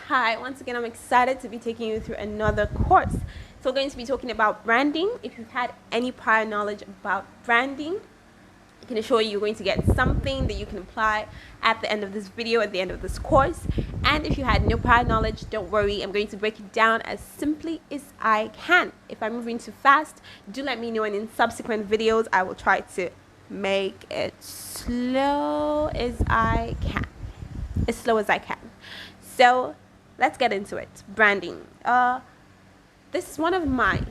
Hi, once again, I'm excited to be taking you through another course. So we're going to be talking about branding. If you've had any prior knowledge about branding, I can assure you you're going to get something that you can apply at the end of this video, at the end of this course. And if you had no prior knowledge, don't worry. I'm going to break it down as simply as I can. If I'm moving too fast, do let me know, and in subsequent videos, I will try to make it slow as I can. As slow as I can. So let's get into it. Branding. This is one of my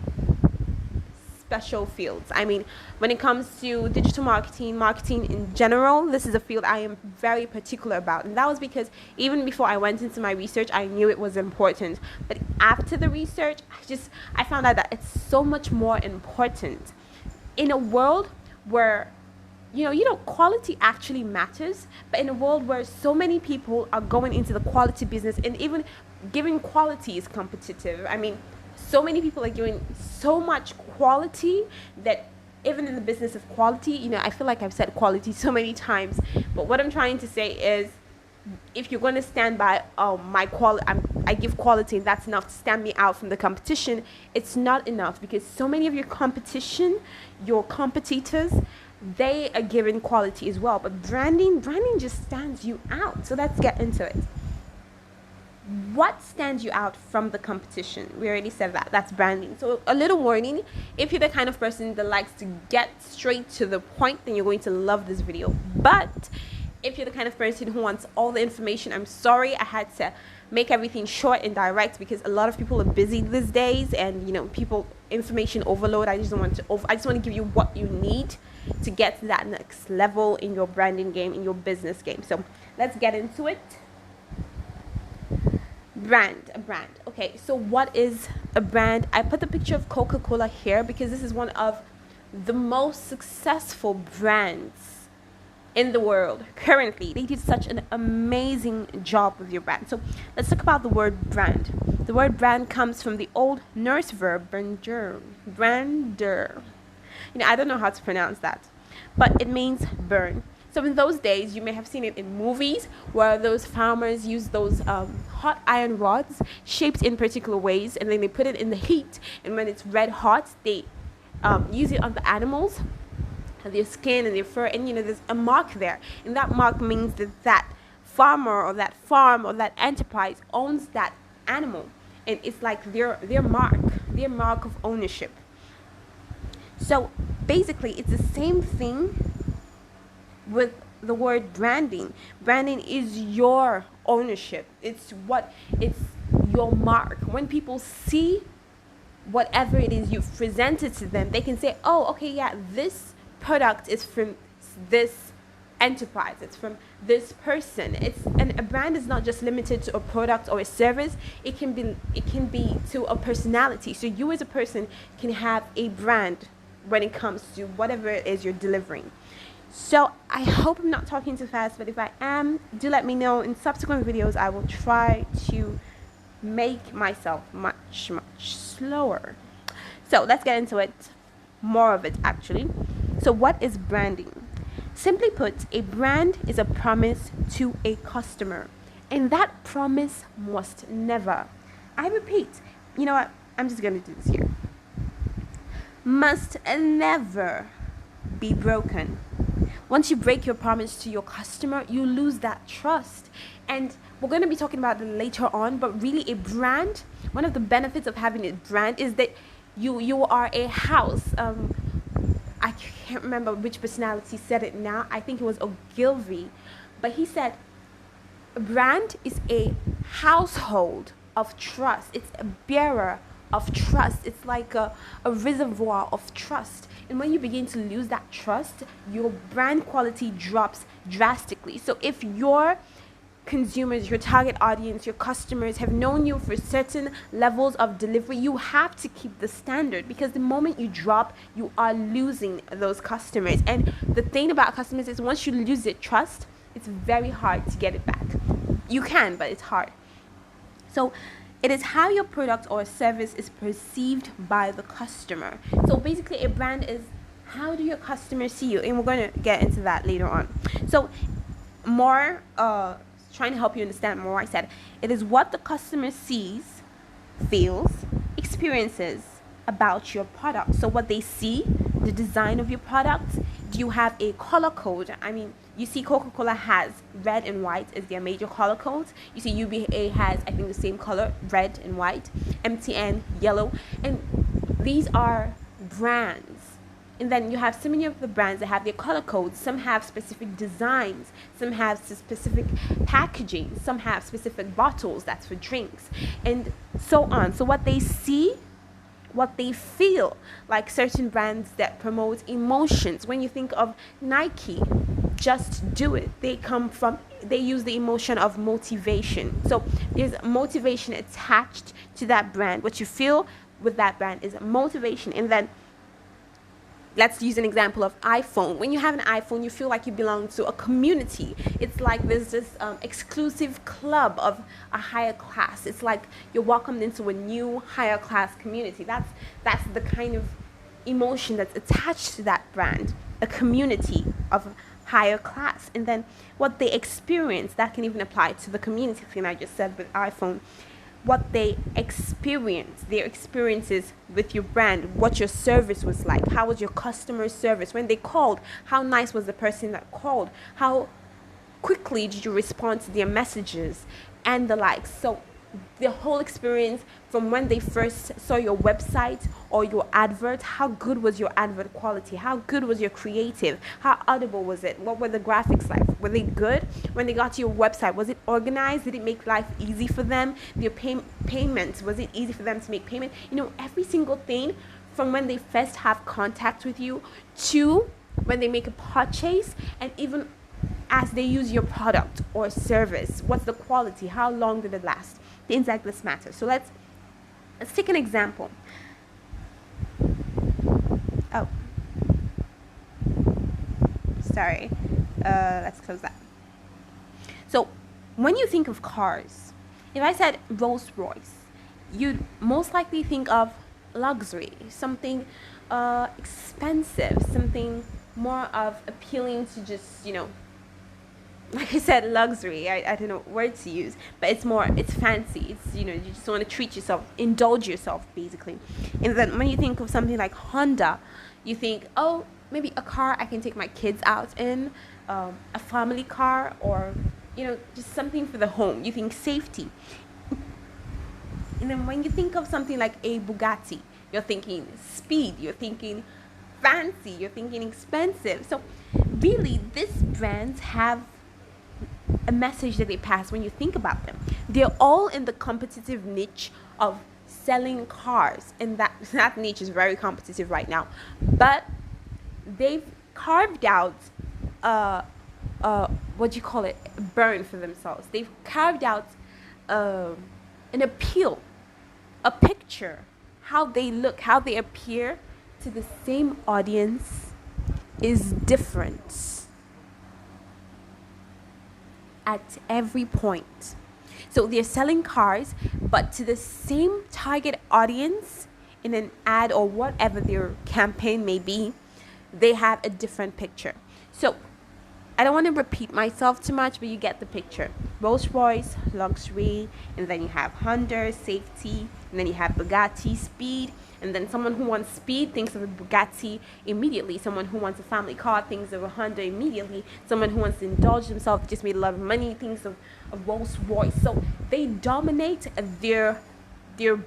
special fields. I mean, when it comes to digital marketing in general, this is a field I am very particular about. And that was because even before I went into my research, I knew it was important. But after the research, I found out that it's so much more important. In a world where quality actually matters, but in a world where so many people are going into the quality business, and even giving quality is competitive. I mean, so many people are giving so much quality that even in the business of quality, I feel like I've said quality so many times, but what I'm trying to say is, if you're going to stand by my quality, I give quality and that's enough to stand me out from the competition, it's not enough, because so many of your competition, your competitors, they are giving quality as well. But branding just stands you out. So let's get into it. What stands you out from the competition? We already said that. That's branding. So a little warning, if you're the kind of person that likes to get straight to the point, then you're going to love this video. But if you're the kind of person who wants all the information, I'm sorry, I had to make everything short and direct because a lot of people are busy these days, and people information overload. I just want to give you what you need to get to that next level in your branding game, in your business game. So let's get into it. A brand. Okay, so what is a brand? I put the picture of Coca-Cola here because this is one of the most successful brands in the world currently. They did such an amazing job with your brand. So let's talk about the word brand. The word brand comes from the old Norse verb brander. I don't know how to pronounce that, but it means burn. So in those days, you may have seen it in movies where those farmers use those hot iron rods shaped in particular ways, and then they put it in the heat, and when it's red hot, they use it on the animals, their skin and their fur, and there's a mark there, and that mark means that farmer or that farm or that enterprise owns that animal, and it's like their mark of ownership. So basically, it's the same thing with the word branding. Branding is your ownership. It's your mark. When people see whatever it is you've presented to them, they can say, oh, okay, yeah, this product is from this enterprise, it's from this person. And a brand is not just limited to a product or a service. It can be to a personality. So you as a person can have a brand when it comes to whatever it is you're delivering. So I hope I'm not talking too fast, but if I am, do let me know. In subsequent videos, I will try to make myself much slower. So let's get into it. More of it, actually. So what is branding? Simply put, a brand is a promise to a customer, and that promise must never, I repeat, you know what, I'm just going to do this here, must never be broken. Once you break your promise to your customer, you lose that trust. And we're going to be talking about it later on, but really a brand, one of the benefits of having a brand is that you are a house. I can't remember which personality said it now. I think it was Ogilvy. But he said, a brand is a household of trust. It's a bearer of trust. It's like a reservoir of trust. And when you begin to lose that trust, your brand quality drops drastically. So if your consumers, your target audience, your customers have known you for certain levels of delivery, you have to keep the standard, because the moment you drop, you are losing those customers. And the thing about customers is, once you lose their trust, it's very hard to get it back. You can, but it's hard. So it is how your product or service is perceived by the customer. So basically, a brand is, how do your customers see you? And we're going to get into that later on. So more trying to help you understand more, I said it is what the customer sees, feels, experiences about your product. So what they see, the design of your product. Do you have a color code? I mean, you see Coca-Cola has red and white as their major color codes. You see UBA has, I think, the same color, red and white. MTN, yellow. And these are brands. And then you have so many of the brands that have their color codes. Some have specific designs. Some have specific packaging. Some have specific bottles. That's for drinks. And so on. So what they see, what they feel, like certain brands that promote emotions. When you think of Nike, just do it. They use the emotion of motivation. So there's motivation attached to that brand. What you feel with that brand is motivation. And then let's use an example of iPhone. When you have an iPhone, you feel like you belong to a community. It's like there's this exclusive club of a higher class. It's like you're welcomed into a new higher class community. That's the kind of emotion that's attached to that brand, a community of higher class. And then what they experience, that can even apply to the community thing I just said with iPhone. What they experience, their experiences with your brand, what your service was like, how was your customer service when they called, how nice was the person that called, how quickly did you respond to their messages, and the like. So the whole experience from when they first saw your website or your advert, how good was your advert quality, how good was your creative, how audible was it, what were the graphics like, were they good? When they got to your website, was it organized? Did it make life easy for them? Their payments, was it easy for them to make payment? You know, every single thing from when they first have contact with you to when they make a purchase, and even as they use your product or service. What's the quality? How long did it last? Things like this matter. So let's take an example. Oh, sorry. Let's close that. So when you think of cars, if I said Rolls Royce, you'd most likely think of luxury, something expensive, something more of appealing to just, like I said, luxury. I don't know what word to use, but it's fancy. It's, you just want to treat yourself, indulge yourself, basically. And then when you think of something like Honda, you think, oh, maybe a car I can take my kids out in, a family car, or, just something for the home. You think safety. And then when you think of something like a Bugatti, you're thinking speed, you're thinking fancy, you're thinking expensive. So really, these brands have a message that they pass when you think about them. They're all in the competitive niche of selling cars, and that niche is very competitive right now. But they've carved out what do you call it? Burn for themselves. They've carved out an appeal, a picture, how they look, how they appear to the same audience is different at every point. So they're selling cars, but to the same target audience in an ad or whatever their campaign may be, they have a different picture. So I don't want to repeat myself too much, but you get the picture. Rolls Royce, luxury, and then you have Honda, safety, and then you have Bugatti, speed. And then someone who wants speed thinks of a Bugatti immediately. Someone who wants a family car thinks of a Honda immediately. Someone who wants to indulge themselves, just made a lot of money, thinks of a Rolls Royce. So they dominate their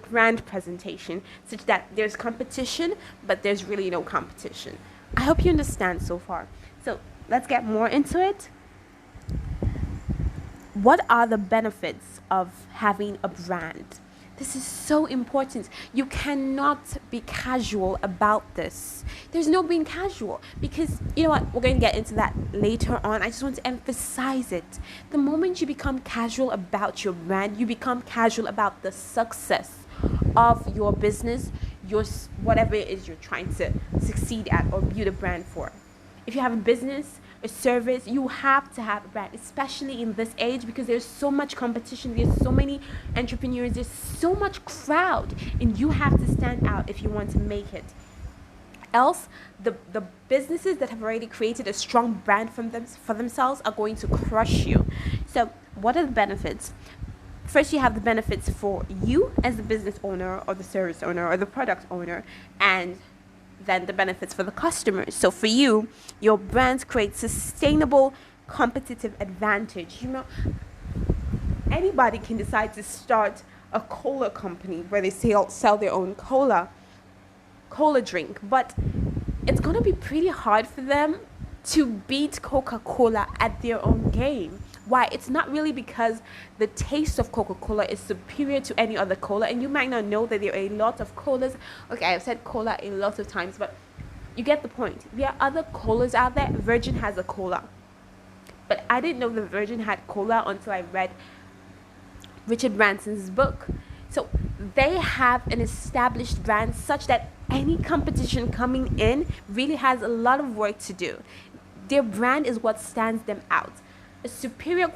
brand presentation such that there's competition, but there's really no competition. I hope you understand so far. So let's get more into it. What are the benefits of having a brand? This is so important. You cannot be casual about this. There's no being casual, because you know what? We're going to get into that later on. I just want to emphasize it. The moment you become casual about your brand, you become casual about the success of your business, whatever it is you're trying to succeed at or build a brand for. If you have a business, a service, you have to have a brand, especially in this age, because there's so much competition, there's so many entrepreneurs, there's so much crowd, and you have to stand out if you want to make it. Else, the businesses that have already created a strong brand for themselves are going to crush you. So what are the benefits? First, you have the benefits for you as the business owner or the service owner or the product owner, and then the benefits for the customers. So for you, your brands create sustainable competitive advantage. Anybody can decide to start a cola company where they sell their own cola drink, but it's going to be pretty hard for them to beat Coca-Cola at their own game. Why? It's not really because the taste of Coca-Cola is superior to any other cola, and you might not know that there are a lot of colas. Okay, I've said cola a lot of times, but you get the point. There are other colas out there. Virgin has a cola, but I didn't know the Virgin had cola until I read Richard Branson's book. So they have an established brand such that any competition coming in really has a lot of work to do. Their brand is what stands them out. A superior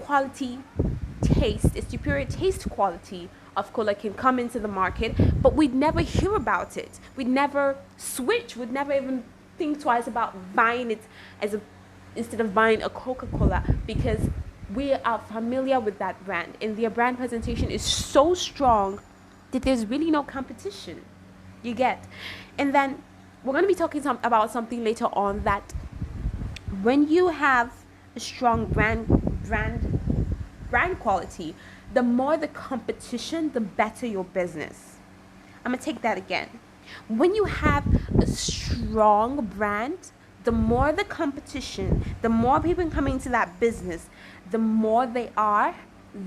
taste quality of cola can come into the market, but we'd never hear about it. We'd never switch. We'd never even think twice about buying it instead of buying a Coca-Cola, because we are familiar with that brand, and their brand presentation is so strong that there's really no competition. You get. And then we're going to be talking about something later on, that when you have a strong brand quality, the more the competition, the better your business. I'm going to take that again. When you have a strong brand, the more the competition, the more people coming into that business, the more they are,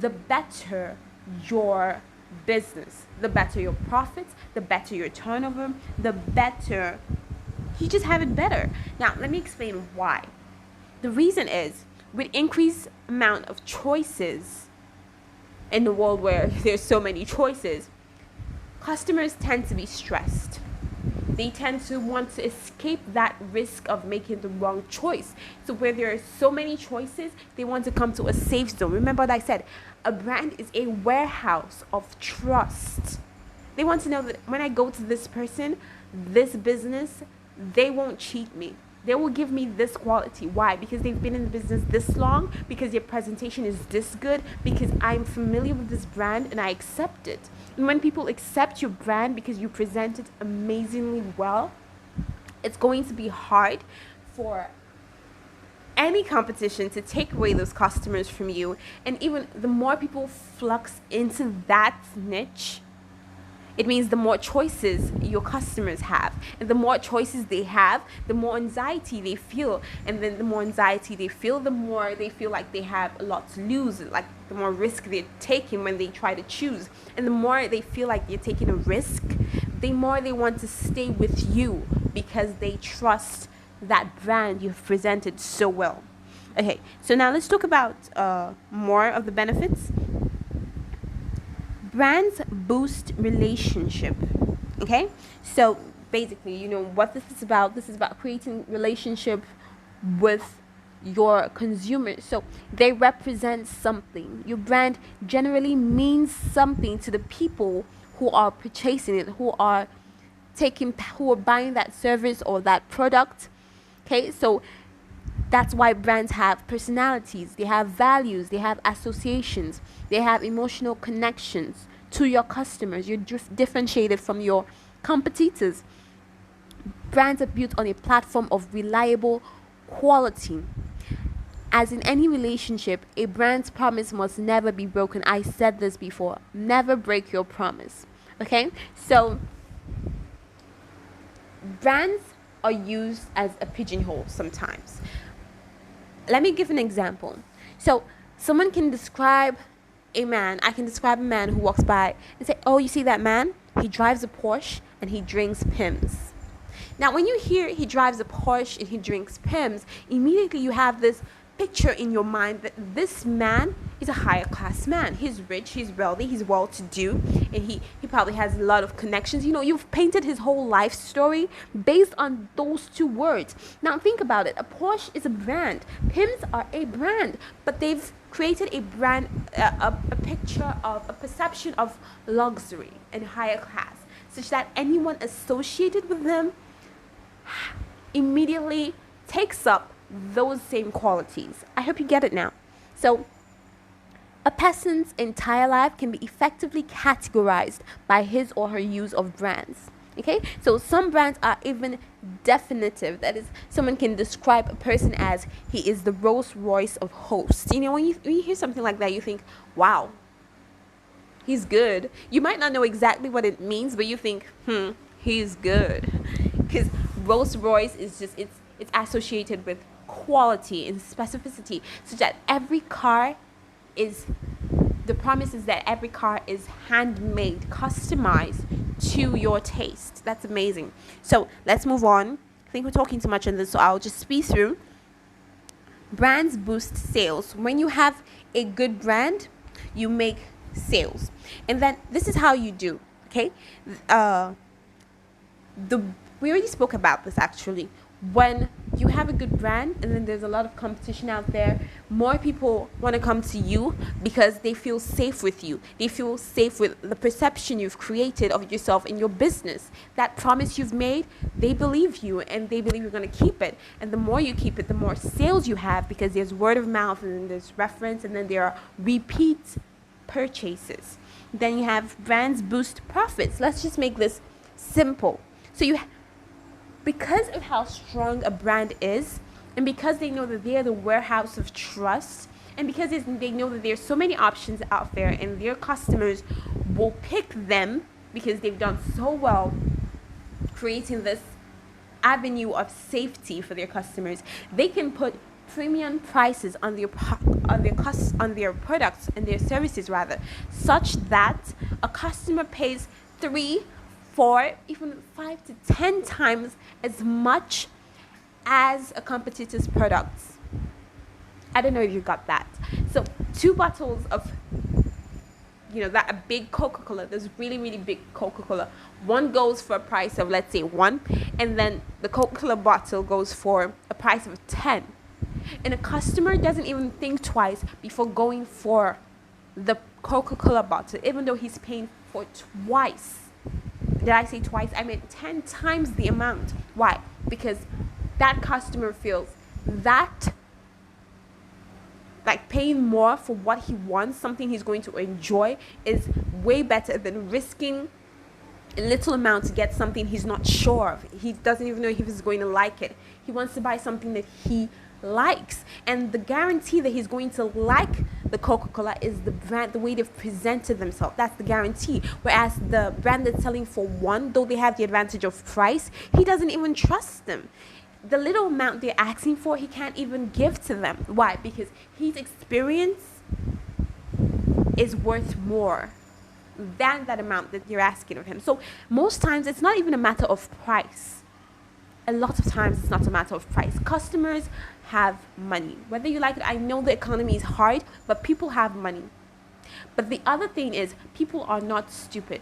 the better your business, the better your profits, the better your turnover, the better you just have it better. Now, let me explain why. The reason is, with increased amount of choices in the world where there's so many choices, customers tend to be stressed. They tend to want to escape that risk of making the wrong choice. So where there are so many choices, they want to come to a safe zone. Remember what I said, a brand is a warehouse of trust. They want to know that when I go to this person, this business, they won't cheat me. They will give me this quality. Why? Because they've been in the business this long, because their presentation is this good, because I'm familiar with this brand and I accept it. And when people accept your brand because you present it amazingly well, it's going to be hard for any competition to take away those customers from you. And even the more people flux into that niche, it means the more choices your customers have. And the more choices they have, the more anxiety they feel. And then the more anxiety they feel, the more they feel like they have a lot to lose. Like the more risk they're taking when they try to choose. And the more they feel like they're taking a risk, the more they want to stay with you, because they trust that brand you've presented so well. Okay, so now let's talk about more of the benefits. Brands boost relationship. Okay, so basically, you know what this is about. This is about creating relationship with your consumers. So they represent something. Your brand generally means something to the people who are purchasing it, who are buying that service or that product. Okay, so that's why brands have personalities, they have values, they have associations, they have emotional connections to your customers. You're differentiated from your competitors. Brands are built on a platform of reliable quality. As in any relationship, a brand's promise must never be broken. I said this before. Never break your promise. Okay? So, brands are used as a pigeonhole sometimes. Let me give an example. So someone can describe a man. I can describe a man who walks by and say, oh, you see that man? He drives a Porsche and he drinks Pimm's. Now, when you hear he drives a Porsche and he drinks Pimm's, immediately you have this picture in your mind that this man is a higher class man. He's rich, he's wealthy, he's well-to-do, and he probably has a lot of connections. You know, you've painted his whole life story based on those two words. Now think about it. A Porsche is a brand. Pimm's are a brand, but they've created a brand, a picture of a perception of luxury and higher class, such that anyone associated with them immediately takes up those same qualities. I hope you get it now. So A person's entire life can be effectively categorized by his or her use of brands. Okay, so some brands are even definitive. That is, someone can describe a person as he is the Rolls Royce of hosts. You know, when you hear something like that, you think, wow, he's good. You might not know exactly what it means, but you think, he's good. Because Rolls Royce is just, it's associated with quality and specificity, so that every car is, the promise is that every car is handmade, customized to your taste. That's amazing. So let's move on. I think we're talking too much on this, so I'll just speed through. Brands boost sales. When you have a good brand, you make sales. And then this is how you do, okay? We already spoke about this actually. When you have a good brand and then there's a lot of competition out there, more people want to come to you because they feel safe with you. They feel safe with the perception you've created of yourself in your business. That promise you've made, they believe you and they believe you're going to keep it. And the more you keep it, the more sales you have, because there's word of mouth and then there's reference and then there are repeat purchases. Then you have brands boost profits. Let's just make this simple. So because of how strong a brand is, and because they know that they are the warehouse of trust, and because they know that there's so many options out there and their customers will pick them because they've done so well creating this avenue of safety for their customers, they can put premium prices on their products and their services rather, such that a customer pays 3, 4, even 5 to 10 times as much as a competitor's products. I don't know if you got that. So 2 bottles of, that a big Coca-Cola, this really, really big Coca-Cola, one goes for a price of, let's say, 1, and then the Coca-Cola bottle goes for a price of 10. And a customer doesn't even think twice before going for the Coca-Cola bottle, even though he's paying for twice. Did I say twice? I meant 10 times the amount. Why? Because that customer feels that, like, paying more for what he wants, something he's going to enjoy, is way better than risking a little amount to get something he's not sure of. He doesn't even know if he's going to like it. He wants to buy something that he likes, and the guarantee that he's going to like the Coca-Cola is the brand, the way they've presented themselves. That's the guarantee. Whereas the brand that's selling for 1, though they have the advantage of price, he doesn't even trust them. The little amount they're asking for, he can't even give to them. Why? Because his experience is worth more than that amount that you're asking of him. So most times it's not even a matter of price. A lot of times it's not a matter of price. Customers have money. Whether you like it, I know the economy is hard, but people have money. But the other thing is, people are not stupid.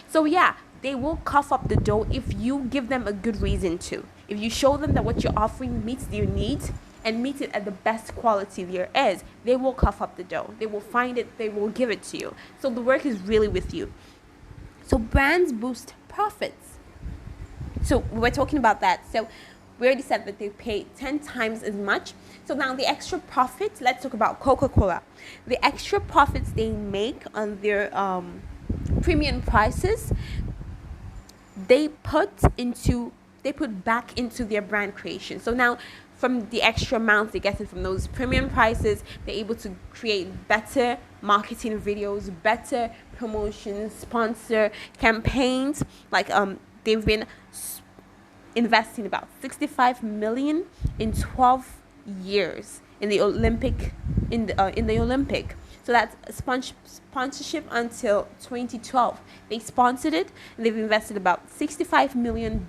So yeah, they will cough up the dough if you give them a good reason to. If you show them that what you're offering meets their needs and meets it at the best quality there is, they will cough up the dough. They will find it, they will give it to you. So the work is really with you. So brands boost profits. So we're talking about that. So we already said that they pay 10 times as much. So now the extra profits, let's talk about Coca-Cola. The extra profits they make on their premium prices, they put back into their brand creation. So now from the extra amount they get from those premium prices, they're able to create better marketing videos, better promotions, sponsor campaigns. Like they've been investing about 65 million in 12 years in the Olympic. So that's sponsorship until 2012. They sponsored it, and they've invested about $65 million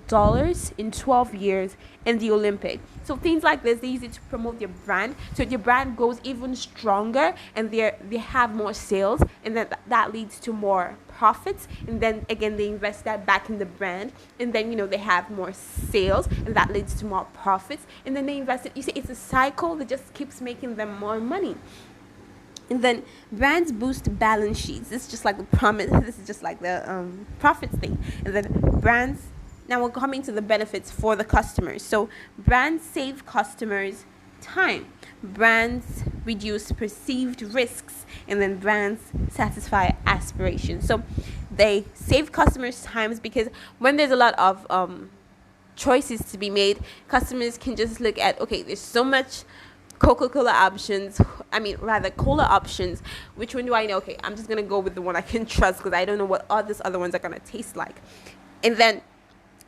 in 12 years in the Olympic. So things like this, they use it to promote their brand, so their brand goes even stronger, and they have more sales, and then that leads to more profits, and then again they invest that back in the brand, and then they have more sales, and that leads to more profits, and then they invest it. You see, it's a cycle that just keeps making them more money. And then brands boost balance sheets. This is just like the promise. This is just like the profits thing. And then brands. Now we're coming to the benefits for the customers. So brands save customers time. Brands reduce perceived risks. and then brands satisfy aspirations. So they save customers times, because when there's a lot of choices to be made, customers can just look at, okay, there's so much Coca-Cola options, cola options, which one do I know? Okay, I'm just gonna go with the one I can trust, because I don't know what all these other ones are gonna taste like. And then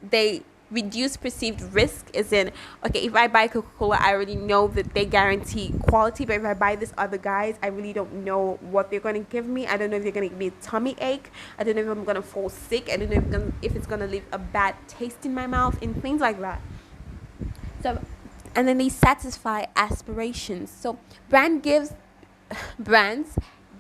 they reduce perceived risk, as in, okay, if I buy Coca-Cola, I already know that they guarantee quality, but if I buy this other guys, I really don't know what they're going to give me. I don't know if they're going to give me a tummy ache. I don't know if I'm going to fall sick. I don't know if it's going to leave a bad taste in my mouth, and things like that. So, and then they satisfy aspirations. So brands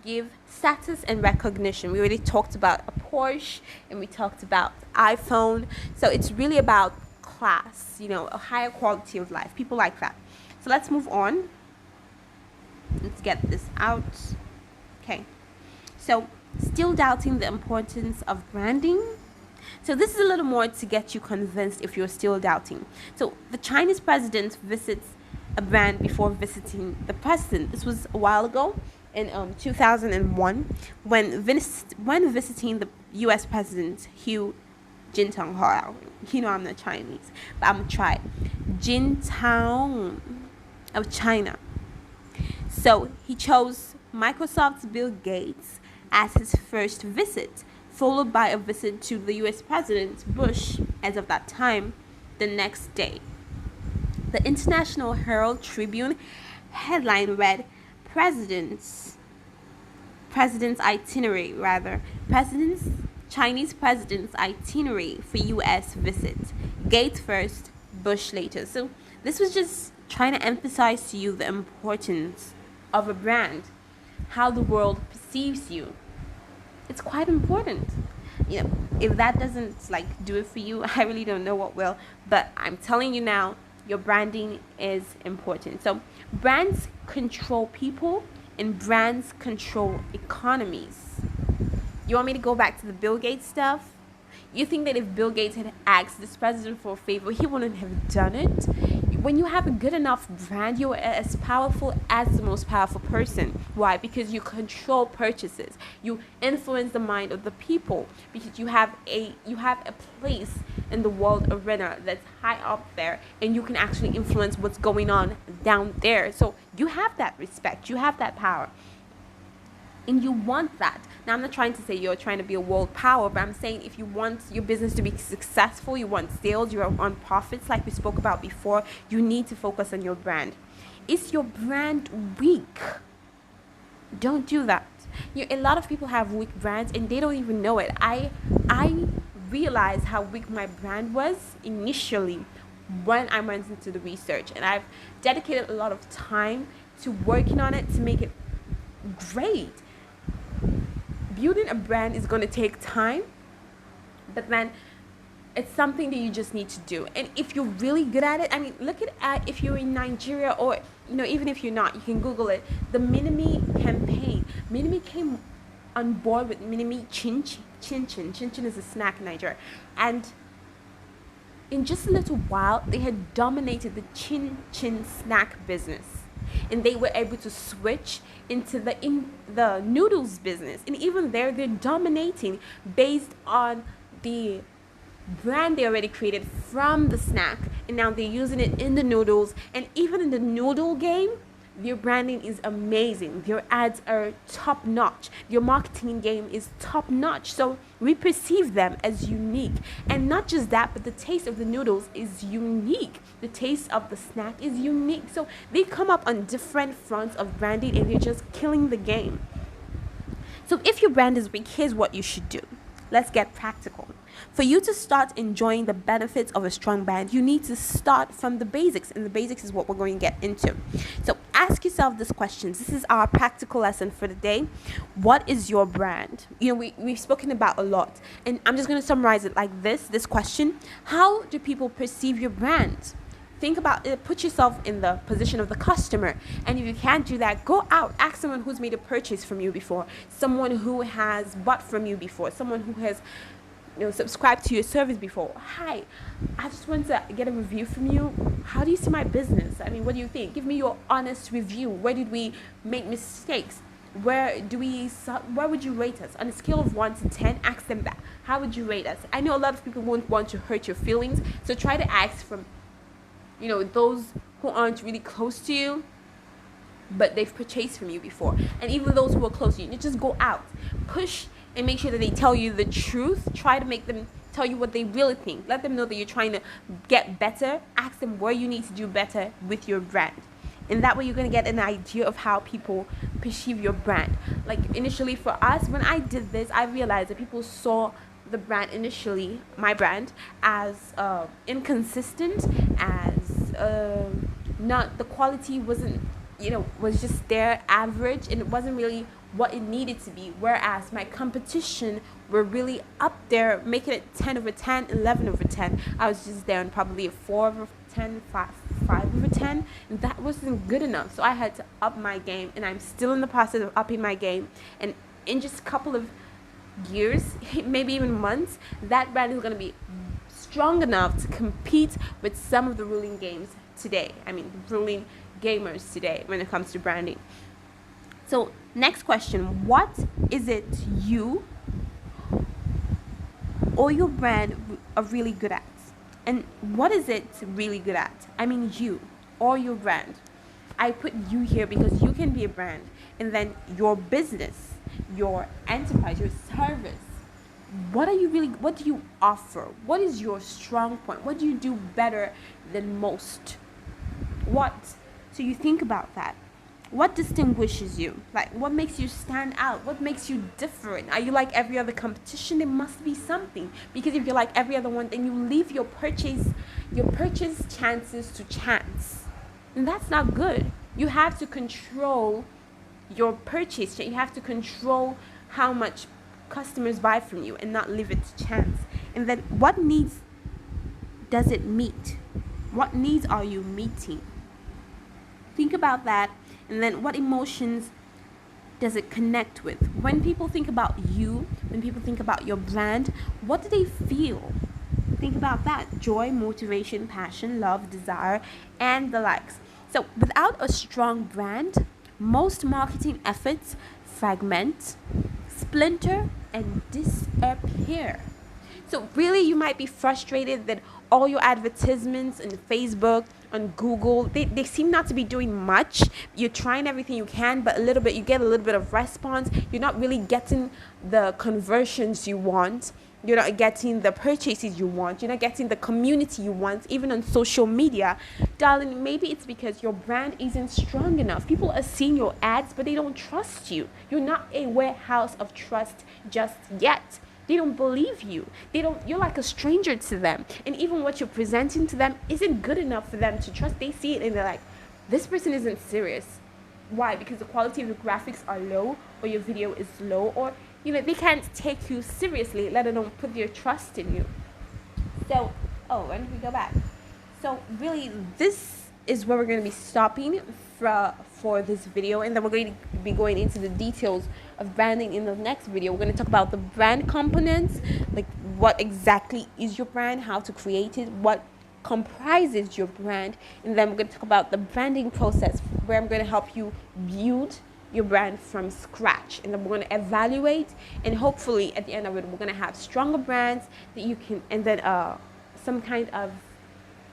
give status and recognition. We already talked about a Porsche, and we talked about iPhone. So it's really about class, a higher quality of life, people like that. So let's move on. Let's get this out. Okay, so still doubting the importance of branding. So this is a little more to get you convinced if you're still doubting. So the Chinese president visits a brand before visiting the president. This was a while ago, in 2001, when visiting the U.S. President Hu Jintao. I'm not Chinese, but I'm gonna try. Jintao of China. So he chose Microsoft's Bill Gates as his first visit, followed by a visit to the U.S. President Bush, as of that time, the next day. The International Herald Tribune headline read, Chinese president's itinerary for U.S. visit. Gates first, Bush later. So this was just trying to emphasize to you the importance of a brand, how the world perceives you. It's quite important. If that doesn't do it for you, I really don't know what will. But I'm telling you now, your branding is important. So brands control people, and brands control economies. You want me to go back to the Bill Gates stuff? You think that if Bill Gates had asked this president for a favor, he wouldn't have done it? When you have a good enough brand, you're as powerful as the most powerful person. Why? Because you control purchases. You influence the mind of the people, because you have a place in the world arena that's high up there, and you can actually influence what's going on down there. So you have that respect, you have that power, and you want that. Now, I'm not trying to say you're trying to be a world power, but I'm saying if you want your business to be successful, you want sales, you want profits, like we spoke about before, you need to focus on your brand. Is your brand weak? Don't do that. A lot of people have weak brands, and they don't even know it. I realized how weak my brand was initially when I went into the research, and I've dedicated a lot of time to working on it to make it great. Building a brand is going to take time, but then it's something that you just need to do. And if you're really good at it, look at if you're in Nigeria, or even if you're not, you can Google it. The Minimi campaign. Minimi came on board with Minimi Chin Chin. Chin Chin is a snack in Nigeria, and in just a little while, they had dominated the Chin Chin snack business. And they were able to switch into the noodles business. And even there, they're dominating based on the brand they already created from the snack. And now they're using it in the noodles. And even in the noodle game, their branding is amazing. Their ads are top notch. Their marketing game is top notch. So we perceive them as unique. And not just that, but the taste of the noodles is unique. The taste of the snack is unique. So they come up on different fronts of branding, and they're just killing the game. So if your brand is weak, here's what you should do. Let's get practical. For you to start enjoying the benefits of a strong brand, you need to start from the basics, and the basics is what we're going to get into. So ask yourself this question. This is our practical lesson for the day. What is your brand? We've spoken about a lot, and I'm just going to summarize it like this question. How do people perceive your brand? Think about it. Put yourself in the position of the customer. And if you can't do that, go out. Ask someone who's made a purchase from you before. Someone who has bought from you before. Someone who has subscribed to your service before. Hi, I just want to get a review from you. How do you see my business? What do you think? Give me your honest review. Where did we make mistakes? where would you rate us on a scale of 1 to 10? Ask them that. How would you rate us? I know a lot of people won't want to hurt your feelings, so try to ask from, those who aren't really close to you, but they've purchased from you before. And even those who are close to you, just go out, push, and make sure that they tell you the truth. Try to make them tell you what they really think. Let them know that you're trying to get better. Ask them where you need to do better with your brand. And that way you're going to get an idea of how people perceive your brand. Like initially for us, when I did this, I realized that people saw the brand initially, my brand, as inconsistent, as not, the quality wasn't, was just there, average, and it wasn't really what it needed to be. Whereas my competition were really up there, making it 10 over 10, 11 over 10. I was just there on probably a 4 over 10, 5 over 10, and that wasn't good enough. So I had to up my game, and I'm still in the process of upping my game. And in just a couple of years, maybe even months, that brand is going to be strong enough to compete with some of the ruling ruling gamers today when it comes to branding. So next question, what is it you or your brand are really good at? And what is it really good at? I mean you or your brand. I put you here because you can be a brand, and then your business, your enterprise, your service. What do you offer? What is your strong point? What do you do better than most? So you think about that. What distinguishes you? Like, what makes you stand out? What makes you different? Are you like every other competition? There must be something. Because if you're like every other one, then you leave your purchase chances to chance. And that's not good. You have to control your purchase. You have to control how much customers buy from you and not leave it to chance. And then what needs does it meet? What needs are you meeting? Think about that. And then what emotions does it connect with? When people think about you, when people think about your brand, what do they feel? Think about that. Joy, motivation, passion, love, desire, and the likes. So without a strong brand, most marketing efforts fragment, splinter, and disappear. So really, you might be frustrated that all your advertisements on Facebook, on Google, they seem not to be doing much. You're trying everything you can, but you get a little bit of response. You're not really getting the conversions you want. You're not getting the purchases you want. You're not getting the community you want, even on social media. Darling, maybe it's because your brand isn't strong enough. People are seeing your ads, but they don't trust you. You're not a warehouse of trust just yet. They don't believe you. You're like a stranger to them. And even what you're presenting to them isn't good enough for them to trust. They see it and they're like, this person isn't serious. Why? Because the quality of your graphics are low, or your video is low, or they can't take you seriously, let alone put their trust in you. So, when did we go back? So really, this is where we're going to be stopping for this video, and then we're going to be going into the details of branding in the next video. We're going to talk about the brand components, like what exactly is your brand, how to create it, what comprises your brand, and then we're going to talk about the branding process, where I'm going to help you build your brand from scratch, and then we're going to evaluate, and hopefully at the end of it we're going to have stronger brands that you can, and then some kind of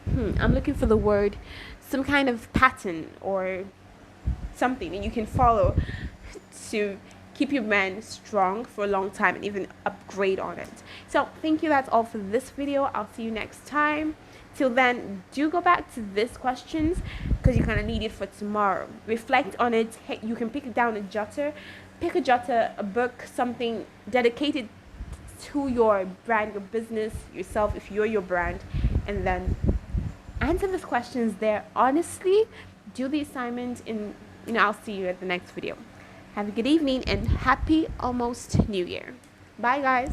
I'm looking for the word, some kind of pattern or something that you can follow to keep your brand strong for a long time and even upgrade on it. So thank you, that's all for this video. I'll see you next time. Till then, do go back to these questions because you're going to need it for tomorrow. Reflect on it. Hey, you can pick down a jotter, a book, something dedicated to your brand, your business, yourself, if you're your brand, and then answer these questions there honestly. Do the assignment, and I'll see you at the next video. Have a good evening and happy almost New Year. Bye guys.